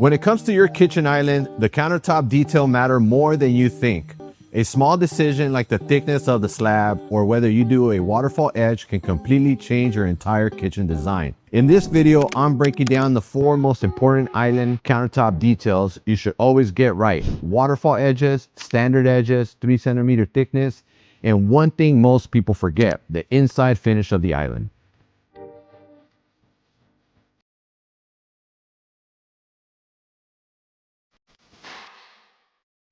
When it comes to your kitchen island, the countertop detail matter more than you think. A small decision like the thickness of the slab or whether you do a waterfall edge can completely change your entire kitchen design. In this video, I'm breaking down the 4 most important island countertop details you should always get right. Waterfall edges, standard edges, 3 centimeter thickness, and one thing most people forget, the inside finish of the island.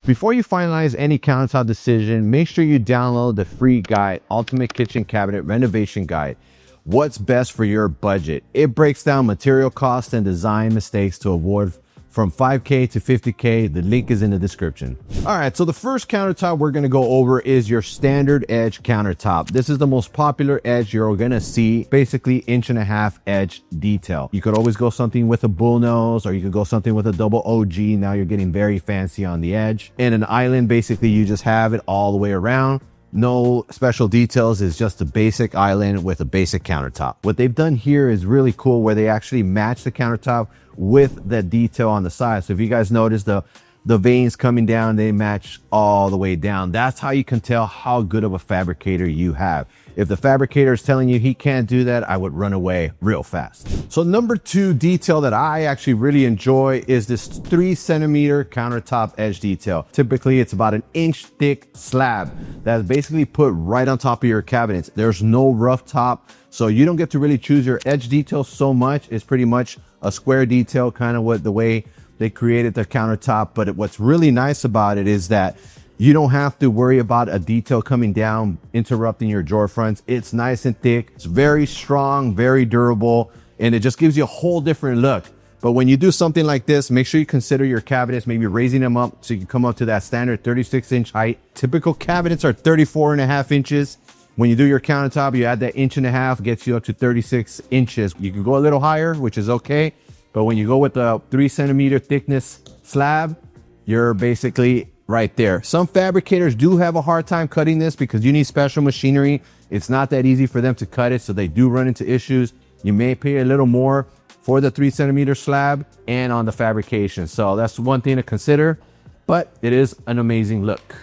Before you finalize any countertop decision, make sure you download the free guide, Ultimate Kitchen Cabinet Renovation Guide. What's best for your budget? It breaks down material costs and design mistakes to avoid from $5K to $50K. The link is in the description. All right, so the first countertop we're gonna go over is your standard edge countertop. This is the most popular edge you're gonna see, basically 1.5 inch edge detail. You could always go something with a bullnose, or you could go something with a double OG. Now you're getting very fancy on the edge. In an island, basically you just have it all the way around. No special details, is just a basic island with a basic countertop. What they've done here is really cool, where they actually match the countertop with the detail on the side. So if you guys notice the veins coming down, they match all the way down. That's how you can tell how good of a fabricator you have. If the fabricator is telling you he can't do that, I would run away real fast. So number 2 detail that I actually really enjoy is this 3 centimeter countertop edge detail. Typically it's about 1 inch thick slab that's basically put right on top of your cabinets. There's no rough top, so you don't get to really choose your edge detail so much. It's pretty much a square detail, kind of what the way they created the countertop. But what's really nice about it is that you don't have to worry about a detail coming down, interrupting your drawer fronts. It's nice and thick. It's very strong, very durable, and it just gives you a whole different look. But when you do something like this, make sure you consider your cabinets, maybe raising them up so you can come up to that standard 36-inch height. Typical cabinets are 34.5 inches. When you do your countertop, you add that 1.5 inch, gets you up to 36 inches. You can go a little higher, which is okay. But when you go with the 3 centimeter thickness slab, you're basically right there. Some fabricators do have a hard time cutting this because you need special machinery. It's not that easy for them to cut it, so they do run into issues. You may pay a little more for the 3 centimeter slab and on the fabrication. So that's one thing to consider, but it is an amazing look.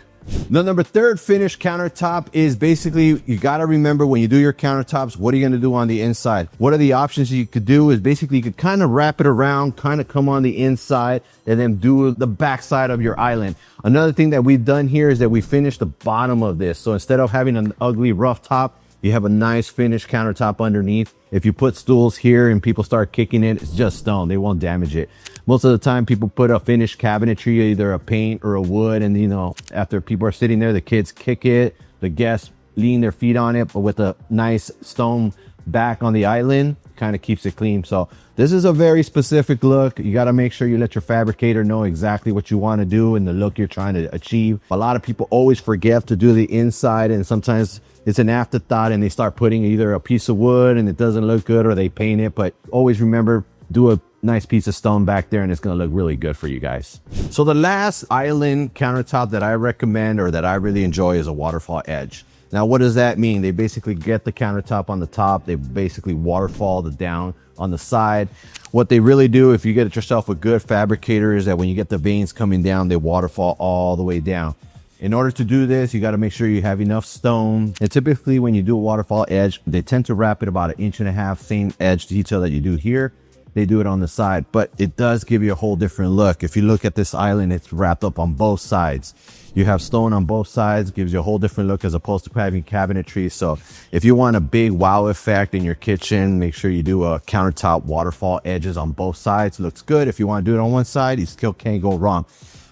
The number 3 finish countertop is basically, you got to remember when you do your countertops, what are you going to do on the inside? What are the options you could do is basically you could kind of wrap it around, kind of come on the inside, and then do the back side of your island. Another thing that we've done here is that we finished the bottom of this. So instead of having an ugly rough top, you have a nice finished countertop underneath. If you put stools here and people start kicking it, it's just stone. They won't damage it. Most of the time people put a finished cabinetry, either a paint or a wood, and you know, after people are sitting there, the kids kick it, the guests lean their feet on it, but with a nice stone back on the island, kind of keeps it clean. So this is a very specific look. You got to make sure you let your fabricator know exactly what you want to do and the look you're trying to achieve. A lot of people always forget to do the inside, and sometimes it's an afterthought and they start putting either a piece of wood and it doesn't look good, or they paint it. But always remember, do a nice piece of stone back there and it's going to look really good for you guys. So the last island countertop that I recommend, or that I really enjoy, is a waterfall edge. Now, what does that mean? They basically get the countertop on the top. They basically waterfall the down on the side. What they really do, if you get it yourself a good fabricator, is that when you get the veins coming down, they waterfall all the way down. In order to do this, you got to make sure you have enough stone. And typically when you do a waterfall edge, they tend to wrap it about 1.5 inch, same edge detail that you do here. They do it on the side, but it does give you a whole different look. If you look at this island, it's wrapped up on both sides. You have stone on both sides, gives you a whole different look as opposed to having cabinetry. So if you want a big wow effect in your kitchen, make sure you do a countertop waterfall edges on both sides. Looks good. If you want to do it on one side, you still can't go wrong.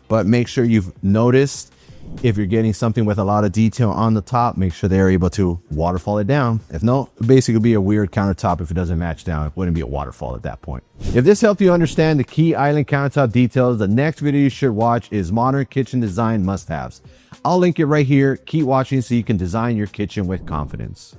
But make sure you've noticed, if you're getting something with a lot of detail on the top, make sure they're able to waterfall it down. If no, it basically be a weird countertop. If it doesn't match down, it wouldn't be a waterfall at that point. If this helped you understand the key island countertop details, the next video you should watch is Modern Kitchen Design Must-Haves. I'll link it right here. Keep watching so you can design your kitchen with confidence.